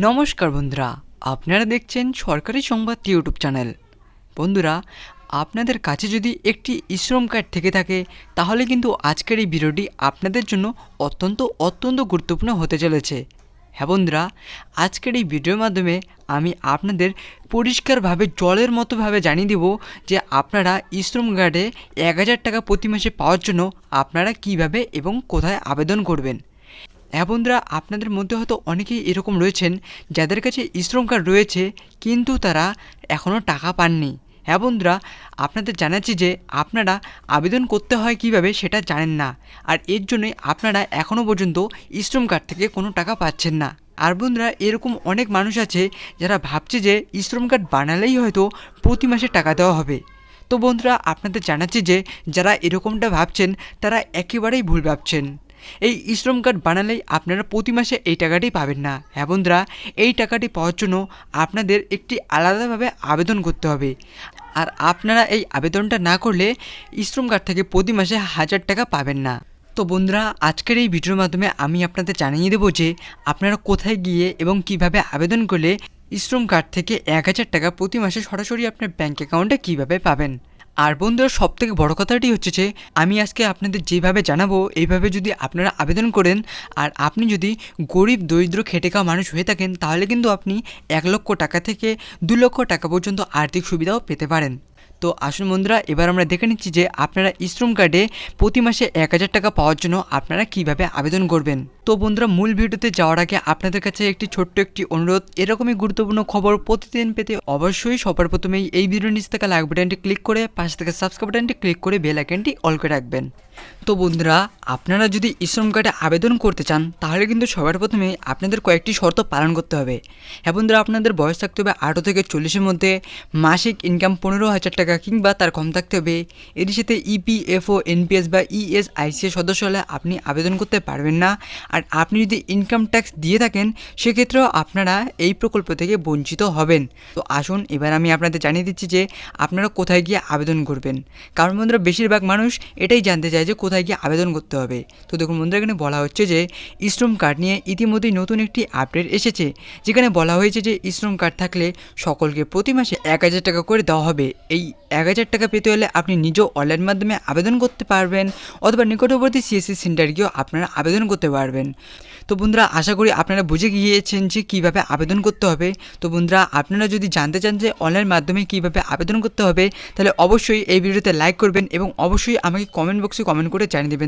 নমস্কার বন্ধুরা, আপনারা দেখছেন সরকারি সংবাদ ইউটিউব চ্যানেল। বন্ধুরা, আপনাদের কাছে যদি একটি শ্রম কার্ড থেকে থাকে তাহলে কিন্তু আজকের এই ভিডিওটি আপনাদের জন্য অত্যন্ত গুরুত্বপূর্ণ হতে চলেছে। হ্যাঁ বন্ধুরা, আজকের এই ভিডিওর মাধ্যমে আমি আপনাদের পরিষ্কারভাবে জলের মতোভাবে জানিয়ে দেব যে আপনারা শ্রম কার্ডে 1000 টাকা প্রতি মাসে পাওয়ার জন্য আপনারা কিভাবে এবং কোথায় আবেদন করবেন। হ্যাঁ বন্ধুরা, আপনাদের মধ্যে হয়তো অনেকেই এরকম রয়েছেন যাদের কাছে শ্রম কার্ড রয়েছে কিন্তু তারা এখনও টাকা পাননি। হ্যাঁ বন্ধুরা, আপনাদের জানাচ্ছি যে আপনারা আবেদন করতে হয় কিভাবে সেটা জানেন না, আর এর জন্যই আপনারা এখনও পর্যন্ত শ্রম কার্ড থেকে কোনো টাকা পাচ্ছেন না। আর বন্ধুরা, এরকম অনেক মানুষ আছে যারা ভাবছে যে শ্রম কার্ড বানালেই হয়তো প্রতি মাসে টাকা দেওয়া হবে। তো বন্ধুরা, আপনাদের জানাচ্ছি যে যারা এরকমটা ভাবছেন তারা একেবারেই ভুল ভাবছেন। এই শ্রম কার্ড বানালেই আপনারা প্রতি মাসে এই টাকাটি পাবেন না। হ্যাঁ বন্ধুরা, এই টাকাটি পাওয়ার জন্য আপনাদের একটি আলাদাভাবে আবেদন করতে হবে, আর আপনারা এই আবেদনটা না করলে শ্রম কার্ড থেকে প্রতি মাসে 1000 টাকা পাবেন না। তো বন্ধুরা, আজকের এই ভিডিওর মাধ্যমে আমি আপনাদের জানিয়ে দেবো যে আপনারা কোথায় গিয়ে এবং কিভাবে আবেদন করলে শ্রম কার্ড থেকে 1000 টাকা প্রতি মাসে সরাসরি আপনার ব্যাঙ্ক অ্যাকাউন্টে কীভাবে পাবেন। আর বন্ধুরা, সবথেকে বড় কথাটি হচ্ছে যে আমি আজকে আপনাদের যেভাবে জানাবো এইভাবে যদি আপনারা আবেদন করেন, আর আপনি যদি গরিব দরিদ্র খেটে খাওয়া মানুষ হয়ে থাকেন তাহলে কিন্তু আপনি 1 লক্ষ টাকা থেকে 2 লক্ষ টাকা পর্যন্ত আর্থিক সুবিধাও পেতে পারেন। তো আসুন বন্ধুরা, এবার আমরা দেখে নিচ্ছি যে আপনারা শ্রম কার্ডে প্রতি মাসে 1000 টাকা পাওয়ার জন্য আপনারা কিভাবে আবেদন করবেন। তো বন্ধুরা, মূল ভিডিওতে যাওয়ার আগে আপনাদের কাছে ছোট্ট একটি অনুরোধ, এরকমই গুরুত্বপূর্ণ খবর প্রতিদিন পেতে অবশ্যই সবার প্রথমেই এই ভিডিওর নিচে থাকা লাইক বাটনটি ক্লিক করে পাশে থাকা সাবস্ক্রাইব বাটনটি ক্লিক করে বেল আইকনটি অল করে রাখবেন। তো বন্ধুরা, আপনারা যদি শ্রম কার্ডে আবেদন করতে চান তাহলে কিন্তু সবার প্রথমে আপনাদের কয়েকটি শর্ত পালন করতে হবে। হ্যাঁ বন্ধুরা, আপনাদের বয়স থাকতে হবে 18 থেকে 40-এর মধ্যে, মাসিক ইনকাম 15,000 টাকা কিংবা তার কম থাকতে হবে। এর সাথে ইপিএফও, এনপিএস বা ইএসআইসি সদস্য হলে আপনি আবেদন করতে পারবেন না। আর আপনি যদি ইনকাম ট্যাক্স দিয়ে থাকেন সেক্ষেত্রেও আপনারা এই প্রকল্প থেকে বঞ্চিত হবেন। তো আসুন এবার আমি আপনাদের জানিয়ে দিচ্ছি যে আপনারা কোথায় গিয়ে আবেদন করবেন, কারণ বন্ধুরা বেশিরভাগ মানুষ এটাই জানতে চায় যে কোথায় গিয়ে আবেদন করতে হবে। তো দেখুন বন্ধুরা, এখানে বলা হচ্ছে যে শ্রম কার্ড নিয়ে ইতিমধ্যেই নতুন একটি আপডেট এসেছে, যেখানে বলা হয়েছে যে শ্রম কার্ড থাকলে সকলকে প্রতি মাসে 1000 টাকা করে দেওয়া হবে। এই 1000 টাকা পেতে হলে আপনি নিজেও অনলাইন মাধ্যমে আবেদন করতে পারবেন অথবা নিকটবর্তী সিএসসি সেন্টার গিয়েও আপনারা আবেদন করতে পারবেন। তো বন্ধুরা, আশা করি আপনারা বুঝে গিয়েছেন যে কীভাবে আবেদন করতে হবে। তো বন্ধুরা, আপনারা যদি জানতে চান যে অনলাইন মাধ্যমে কীভাবে আবেদন করতে হবে তাহলে অবশ্যই এই ভিডিওতে লাইক করবেন এবং অবশ্যই আমাকে কমেন্ট বক্সে কমেন্ট করে জানিয়ে দেবেন।